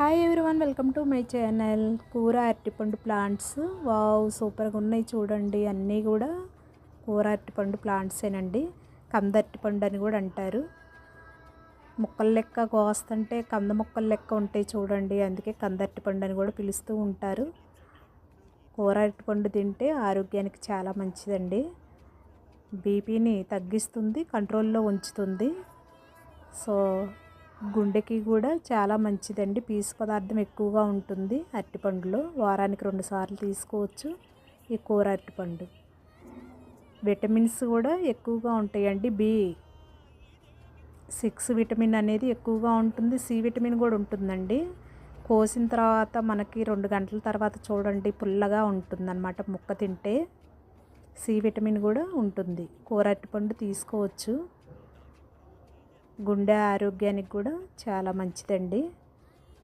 Hi everyone, welcome to my channel. కూర అరటిపండు plants. Wow, సూపర్గా ఉన్నాయి చూడండి. అన్నీ కూడా కూర అరటిపండు ప్లాంట్సేనండి. కంద అరటిపండు అని కూడా అంటారు. ముక్కల లెక్క కోస్తుంటే కంద ముక్కల లెక్క ఉంటాయి చూడండి, అందుకే కంద అరటిపండు అని కూడా పిలుస్తూ ఉంటారు. కూర అరటిపండు తింటే ఆరోగ్యానికి చాలా మంచిదండి. బీపీని తగ్గిస్తుంది, కంట్రోల్లో ఉంచుతుంది. సో గుండెకి కూడా చాలా మంచిదండి. పీచు పదార్థం ఎక్కువగా ఉంటుంది అరటిపండులో. వారానికి 2 సార్లు తీసుకోవచ్చు ఈ కూర అరటిపండు. విటమిన్స్ కూడా ఎక్కువగా ఉంటాయండి. B6 విటమిన్ అనేది ఎక్కువగా ఉంటుంది. సి విటమిన్ కూడా ఉంటుందండి. కోసిన తర్వాత మనకి 2 గంటల తర్వాత చూడండి పుల్లగా ఉంటుందన్నమాట ముక్క తింటే. సి విటమిన్ కూడా ఉంటుంది. కూర అరటిపండు తీసుకోవచ్చు. గుండె ఆరోగ్యానికి కూడా చాలా మంచిదండి.